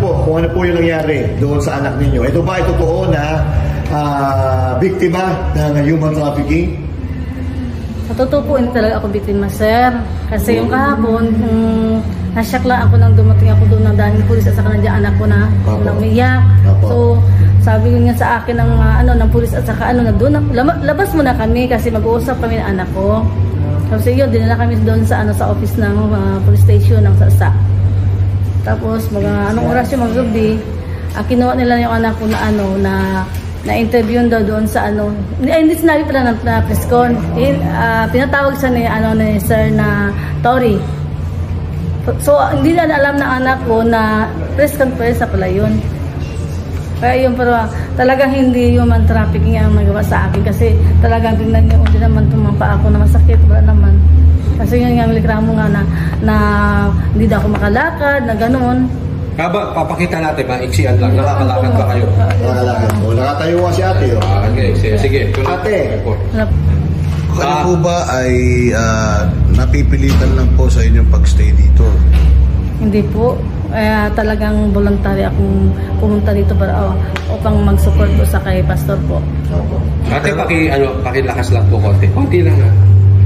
po kung ano po yung nangyari doon sa anak ninyo. Ito ba ay totoo na biktima ng human trafficking? Sa totoo po, hindi talaga ako biktima, sir. Kasi yung kahapon, nasyak lang ako nang dumating ako doon ng daming pulis at saka nandiyan anak ko na umiyak. So, sabi ko niya sa akin ng pulis at saka na doon, labas muna kami kasi mag-uusap kami ng anak ko. Kasi yun, dinala kami doon sa office ng police station ng Sasa. Tapos, anong oras yung mag-gabi, kinuha nila yung anak ko na interview daw doon sa hindi sinabi pala na press con. Pinatawag siya ni sir na Tory. So hindi na alam ng anak ko na press conference na pala yun. Kaya yun, pero talagang hindi human trafficking ang nagawa sa akin kasi talagang tingnan niyo, hindi naman tumampa ako na masakit, wala naman. Kasi yun nga, miligramo nga na hindi daw ako makalakad, na gano'n. Papakita natin, maiksian lang. Nakakalakad ba kayo? Nakakalakad. Nakatayo nga si ate. Okay, sige. Ate. Kayo po ba ay napipilitan lang po sa inyong pagstay dito? Hindi po. Talagang voluntary akong pumunta dito para upang mag-support po sa kay pastor po. Ate, pakilakas lang po konti. Konti lang na.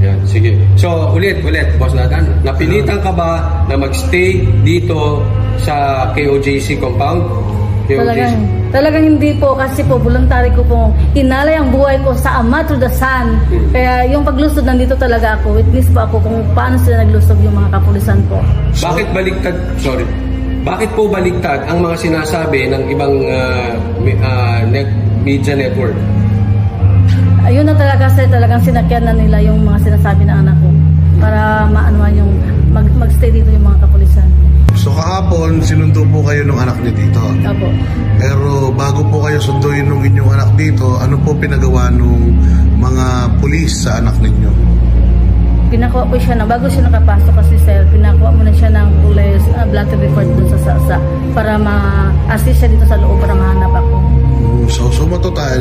Yan, sige. So, ulit, Boss Nathan. Napilitan ka ba na magstay dito sa KOJC compound? Talagang hindi po kasi po voluntary ko po hinalay ang buhay ko sa Ama to the Son. Kaya yung paglusod nandito talaga ako, witness po ako kung paano sila naglusog yung mga kapulisan po. Bakit baliktad? Sorry. Bakit po baliktad ang mga sinasabi ng ibang media network? Ayun na talaga sir, talagang sinakyan na nila yung mga sinasabi ng anak ko para maanuan yung magstay dito yung mga kapulisan. So kahapon, sinundo po kayo ng anak niyo dito? Opo. Pero bago po kayo sunduin ng inyong anak dito, ano po pinagawa nung mga pulis sa anak ninyo? Pinakuha po siya bago siya nakapasok kasi sir, pinakuha muna siya ng police blood report dun sa Sasa para ma-assist siya dito sa loob para mahanap ako. So matotal,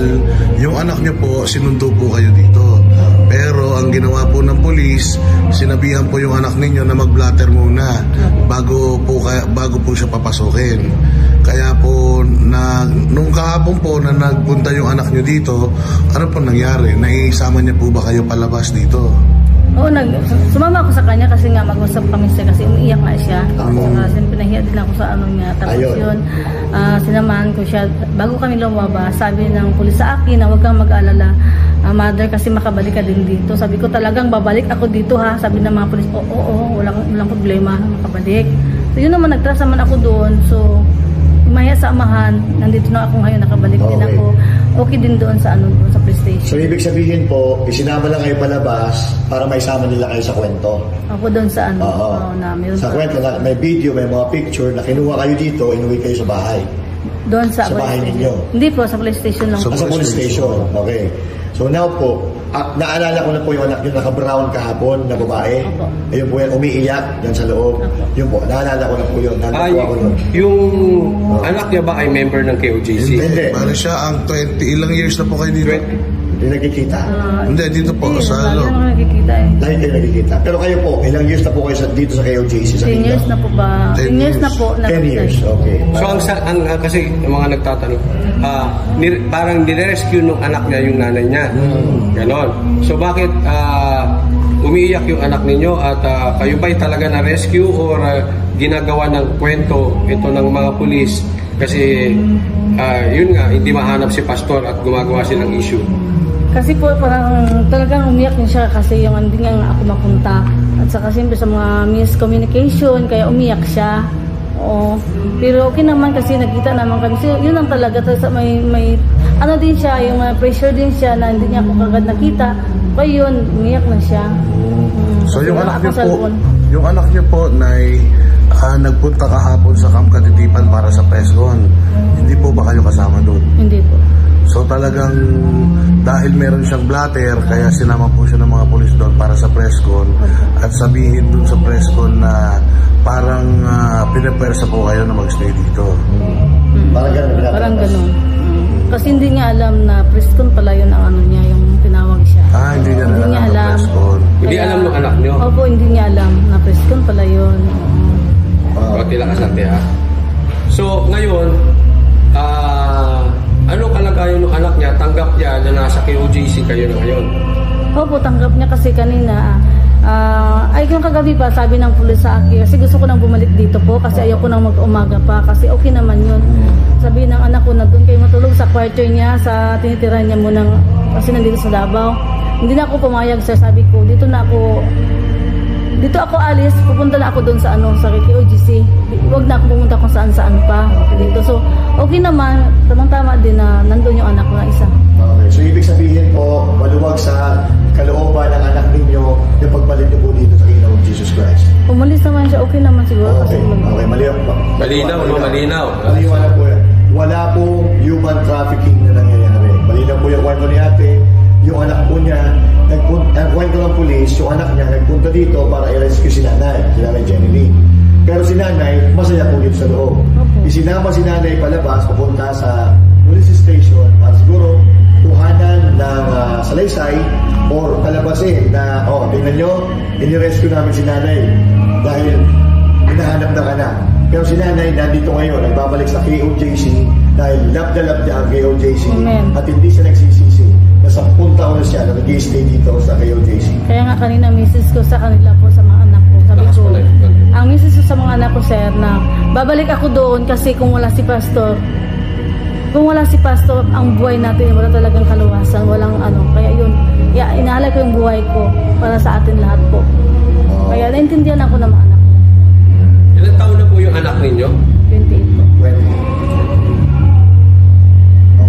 yung anak niyo po, sinundo po kayo dito. Pero ang ginawa po ng polis, sinabihan po yung anak ninyo na mag-blatter muna bago po siya papasukin. Kaya po, nung kahapon po na nagpunta yung anak niyo dito, ano po nangyari? Naisama niya po ba kayo palabas dito? Oo, sumama ako sa kanya kasi nga mag-usap kami siya kasi umiiyak nga siya. Kasi pinahiya din ako sa niya. Tapos yun, sinamahan ko siya. Bago kami lumabas, sabi ng pulis sa akin na huwag kang mag-alala, mother, kasi makabalik ka din dito. Sabi ko talagang babalik ako dito ha. Sabi ng mga pulis, oo, walang problema, makabalik. So yun naman, nagtrust naman ako doon. So, umaya sa amahan, nandito na ako ngayon, nakabalik din ako. Okay din doon sa doon sa police station. So ibig sabihin po, isinama lang kayo palabas para maisama nila kayo sa kwento. Ako doon sa namin. Sa kwento na may video, may mga picture na kinuha kayo dito, inuwi kayo sa bahay. Doon sa bahay ninyo? Hindi po, sa police station lang. Sa police station, okay. So now po, naalala ko na po yung anak nyo naka-brown kahapon na babae. Opo. Ayun po yan, umiiyak yan sa loob. Opo. Yun po, naalala ko na po yun. Yung anak niya ba ay member ng KOJC? Hindi. Para siya ang 20, ilang years na po kayo dito? Hindi nagkikita. Hindi, dito po, sa lalo. Hindi nagkikita eh. Dahil kayo nagkikita. Pero kayo po, ilang years na po kayo dito sa KOJC? 10 years na po ba? 10 years na po. 10 years, okay. So kasi yung mga nagtatanong, parang nire-rescue nung anak niya yung nanay niya. Ganon. So bakit umiiyak yung anak ninyo at kayo ba'y talaga na-rescue or ginagawa ng kwento ito ng mga pulis kasi yun nga, hindi mahanap si pastor at gumagawa silang issue? Kasi po parang talagang umiyak din siya kasi yung hindi nga ako mapunta. At saka siyempre sa mga miscommunication, kaya umiyak siya. Oo. Pero okay naman kasi nakita naman kami. So, yun lang talaga. May ano din siya, yung pressure din siya na hindi niya ako kagad nakita. Kaya yun, umiyak na siya. So yung anak niyo po, nagpunta kahapon sa Camp Katitipan para sa press con. Hindi po ba kayo kasama doon? Hindi po. So talagang dahil meron siyang blatter, kaya sinama po siya ng mga polis doon para sa press con. At sabihin doon sa press con na parang pinapersa po kayo na magstay dito. Parang ganun. Kasi hindi niya alam na press con pala yun ang niya, yung tinawag siya. Hindi niya alam. Hindi alam ng anak niyo? Opo, hindi niya alam na press con pala yun. Pati lakas natin ha. So, ngayon, ano kalagayan ng anak niya? Tanggap niya na nasa KOJC kayo na ngayon? Opo, tanggap niya kasi kanina. Ay, yung kagabi pa, sabi ng pulis sa akin, kasi gusto ko nang bumalik dito po kasi ayaw ko nang mag-umaga pa kasi okay naman yun. Sabi ng anak ko na doon kayo matulog sa quarter niya, sa tinitira niya mo ng, kasi nandito sa Davao. Hindi na ako pumayag, sir. Sabi ko, dito ako alis, pupunta na ako doon sa sa KOJC. Huwag na ako pumunta kung saan-saan pa dito. So, okay naman, tamang-tama din na nandun yung anak ko na isa. Okay, so ibig sabihin po, maluwag sa kalooban ng anak ninyo yung pagbalik niyo po dito sa Kingdom of Jesus Christ. Umalis naman siya, okay naman siguro. Okay, okay, malinaw. Malinaw. Malinaw po yan. Wala pong human trafficking na nangyayari. Malinaw po yung kwento ni ate, yung anak po niya, ang kwento ng pulis, yung anak niya nagpunta dito para i-rescue si nanay Jenny Lee. Pero si nanay, masaya po dito sa loob. Isinama si nanay palabas, papunta sa police station para siguro kuhanan ng salaysay or palabasin na, tingnan nyo, inirescue namin si nanay dahil hinahanap ng anak. Pero si nanay nandito ngayon, nagbabalik sa KOJC dahil love na ang KOJC. Amen. At hindi siya nagsisisi. Na 10 taon na siya na nag-i-stay dito sa KOJC. Kaya nga kanina misis ko sa kanila po sa mga anak ko. Sabi ko, ang misis ko sa mga anak ko, sir, na babalik ako doon kasi kung wala si pastor, ang buhay natin, wala talagang kaluwasan, walang Kaya yun, inahalay ko yung buhay ko para sa atin lahat po. Kaya naintindihan ako ng mga anak ko. Ilan taon na po yung anak ninyo? 28 po. 20.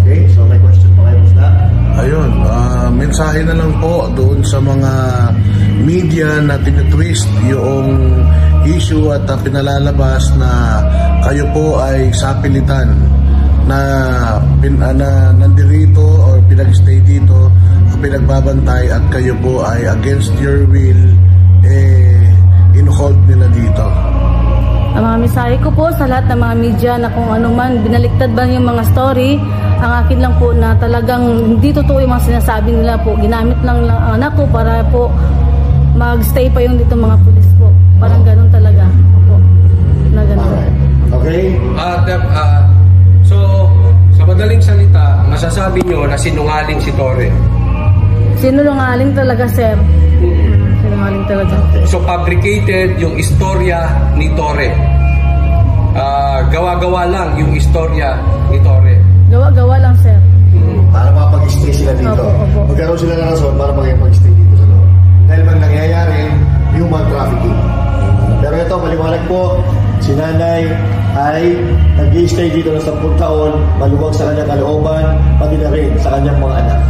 Okay, so may question pa kayo, Musta? Ayun, mensahe na lang po doon sa mga media na tinitwist yung issue at pinalalabas na kayo po ay sapilitan na nandirito or pinag-stay dito, pinagbabantay at kayo po ay against your will, in-hold nila dito. Ang mga mensahe ko po sa lahat ng mga media na kung ano man, binaliktad ba yung mga story, ang akin lang po na talagang hindi totoo yung mga sinasabi nila po. Ginamit lang ang anak ko para po mag-stay pa yung dito mga pulis po. Parang ganun talaga po. Na ganun. Okay? So, sa madaling salita, masasabi nyo na sinungaling si Torre. Sinungaling talaga, sir. Sinungaling talaga. So, fabricated yung istorya ni Torre. Gawa-gawa lang yung istorya ni Torre. Gawa-gawa lang, sir. Para makapag-stay sila dito. Opo. Magkaroon sila ng rason para makapag-stay dito sa loob. Dahil man nangyayari, human trafficking. Pero ito, maliwanag po, si nanay ay nag-i-stay dito ng 10 taon, maluwag sa kanyang kalooban, pati na rin sa kanyang mga anak.